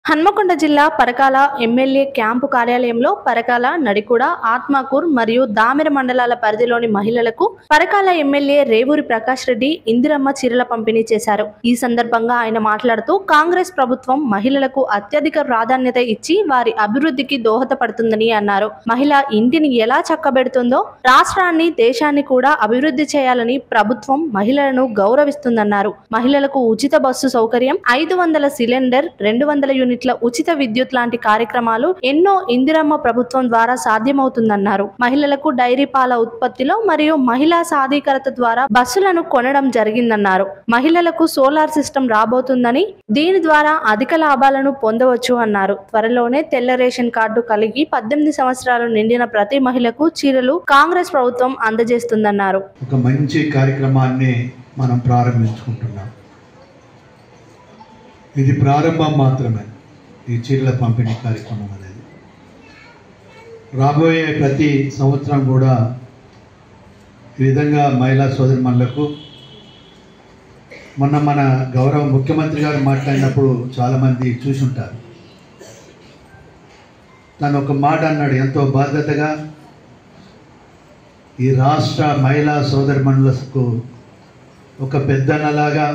హన్మకొండ జిల్లా Parakala MLA camp కార్యాలయంలో పరకాల, నడికుడ, ఆత్మకూర్ మరియు దామెర మండలాల పరిధిలోని మహిళలకు పరకాల ఎమ్మెల్యే రేవూరి ప్రకాష్ రెడ్డి ఇందిరమ్మ చీరల పంపిణీ చేశారు. ఈ సందర్భంగా ఆయన మాట్లాడుతూ కాంగ్రెస్ ప్రభుత్వం మహిళలకు అత్యధిక ప్రాధాన్యత ఇచ్చి వారి అభివృద్ధికి దోహదపడుతుందని అన్నారు. మహిళ ఇంటిని ఎలా చక్కబెడుతుందో రాష్ట్రాన్ని, దేశాన్ని కూడా అభివృద్ధి చేయాలని ప్రభుత్వం మహిళలను గౌరవిస్తుందన్నారు. మహిళలకు ఉచిత బస్సు సౌకర్యం, 500 సిలిండర్, 200 యూనిట్ల ఉచిత విద్యుత్ లాంటి కార్యక్రమాలు ఎన్నో ఇందిరమ్మ ప్రభుత్వం ద్వారా సాధ్యమవుతుందన్నారు. మహిళలకు డైరీ పాల ఉత్పత్తిలో మరియు మహిళా సాధికారత ద్వారా బస్సులను కొనడం జరిగిందన్నారు. మహిళలకు సోలార్ సిస్టమ్ రాబోతుందని, దీని ద్వారా అధిక లాభాలను పొందవచ్చు అన్నారు. త్వరలోనే తెల్ల రేషన్ కార్డు కలిగి 18 సంవత్సరాలు నిండిన ప్రతి మహిళకు చీరలు కాంగ్రెస్ ప్రభుత్వం అందజేస్తుందన్నారు. ఒక మంచి కార్యక్రమాన్ని మనం ప్రారంభించుకుంటున్నాం. ఇది ప్రారంభం మాత్రమే. ఈ చీరల పంపిణీ కార్యక్రమం అనేది రాబోయే ప్రతి సంవత్సరం కూడా ఈ విధంగా మహిళా సోదరిమణులకు మన గౌరవ ముఖ్యమంత్రి గారు మాట్లాడినప్పుడు చాలామంది చూసుంటారు. తను ఒక మాట అన్నాడు, ఎంతో బాధ్యతగా ఈ రాష్ట్ర మహిళా సోదరిమణులకు ఒక పెద్దన్నలాగా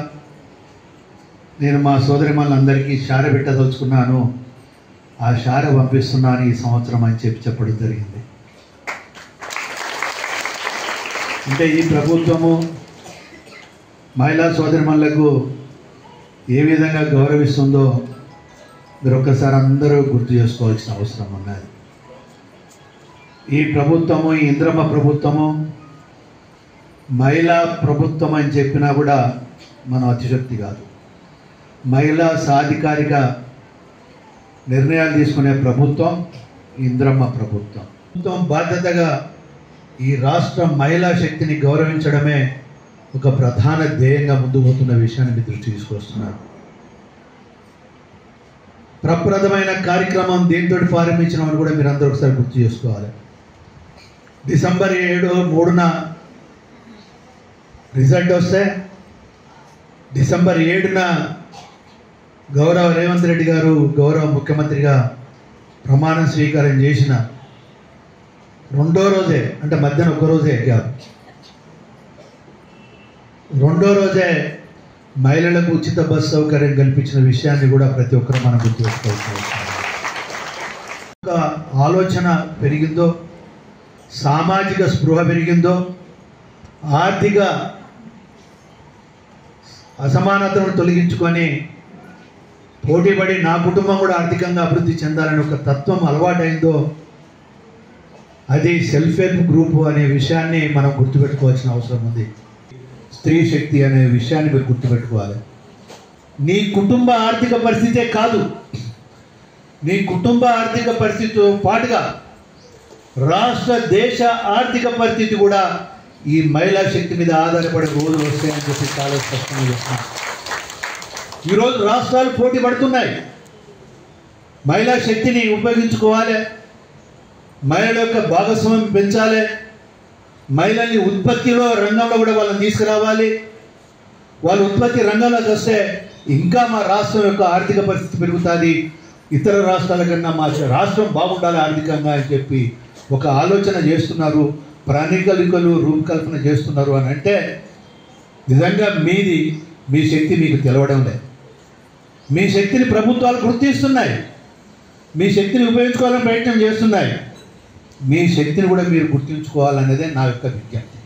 నేను మా సోదరిమణులందరికీ షార పెట్టదలుచుకున్నాను, ఆ షార పంపిస్తున్నాను ఈ సంవత్సరం అని చెప్పడం జరిగింది. అంటే ఈ ప్రభుత్వము మహిళా సోదరిమణులకు ఏ విధంగా గౌరవిస్తుందో మీరు ఒక్కసారి అందరూ గుర్తు చేసుకోవాల్సిన అవసరం ఉన్నది. ఈ ప్రభుత్వము, ఈ ఇంద్రమ్మ ప్రభుత్వము మహిళా ప్రభుత్వం అని చెప్పినా కూడా మనం అతిశక్తి కాదు. మహిళా సాధికారిక నిర్ణయాలు తీసుకునే ప్రభుత్వం ఇంద్రమ్మ ప్రభుత్వం. ప్రభుత్వం బాధ్యతగా ఈ రాష్ట్ర మహిళా శక్తిని గౌరవించడమే ఒక ప్రధాన ధ్యేయంగా ముందుకు పోతున్న విషయాన్ని మీ దృష్టి తీసుకొస్తున్నారు. ప్రప్రదమైన కార్యక్రమం దీంతో ప్రారంభించినామని కూడా మీరు అందరూ ఒకసారి గుర్తు చేసుకోవాలి. డిసెంబర్ 3న రిజల్ట్ వస్తే డిసెంబర్ 7న గౌరవ రేవంత్ రెడ్డి గారు గౌరవ ముఖ్యమంత్రిగా ప్రమాణ స్వీకారం చేసిన రెండో రోజే, అంటే మధ్యాహ్నం ఒక రోజే కాదు, రెండో రోజే మహిళలకు ఉచిత బస్సు సౌకర్యం కల్పించిన విషయాన్ని కూడా ప్రతి ఒక్కరూ మనం గుర్తుపెట్టుకోవచ్చు. ఒక ఆలోచన పెరిగిందో, సామాజిక స్పృహ పెరిగిందో, ఆర్థిక అసమానతను తొలగించుకొని పోటీపడి నా కుటుంబం కూడా ఆర్థికంగా అభివృద్ధి చెందాలని ఒక తత్వం అలవాటైందో, అది సెల్ఫ్ హెల్ప్ గ్రూప్ అనే విషయాన్ని మనం గుర్తుపెట్టుకోవాల్సిన అవసరం ఉంది. స్త్రీ శక్తి అనే విషయాన్ని మీరు గుర్తుపెట్టుకోవాలి. నీ కుటుంబ ఆర్థిక పరిస్థితే కాదు, నీ కుటుంబ ఆర్థిక పరిస్థితితో పాటుగా రాష్ట్ర, దేశ ఆర్థిక పరిస్థితి కూడా ఈ మహిళా శక్తి మీద ఆధారపడే రోజులు వస్తాయని చెప్పి చాలా స్పష్టంగా చెప్తున్నాను. ఈరోజు రాష్ట్రాలు పోటీ పడుతున్నాయి. మహిళా శక్తిని ఉపయోగించుకోవాలి, మహిళల యొక్క భాగస్వామ్యం పెంచాలి, మహిళల్ని ఉత్పత్తిలో రంగంలో కూడా వాళ్ళని తీసుకురావాలి. వాళ్ళు ఉత్పత్తి రంగంలోకి వస్తే ఇంకా మా రాష్ట్రం యొక్క ఆర్థిక పరిస్థితి పెరుగుతుంది, ఇతర రాష్ట్రాల కన్నా మా రాష్ట్రం బాగుండాలి ఆర్థికంగా అని చెప్పి ఒక ఆలోచన చేస్తున్నారు, ప్రణాళికలు రూపకల్పన చేస్తున్నారు అని అంటే నిజంగా మీ శక్తి మీకు తెలవడం లేదు. మీ శక్తిని ప్రభుత్వాలు గుర్తిస్తున్నాయి, మీ శక్తిని ఉపయోగించుకోవాలని ప్రయత్నం చేస్తున్నాయి. మీ శక్తిని కూడా మీరు గుర్తించుకోవాలనేదే నా యొక్క విజ్ఞప్తి.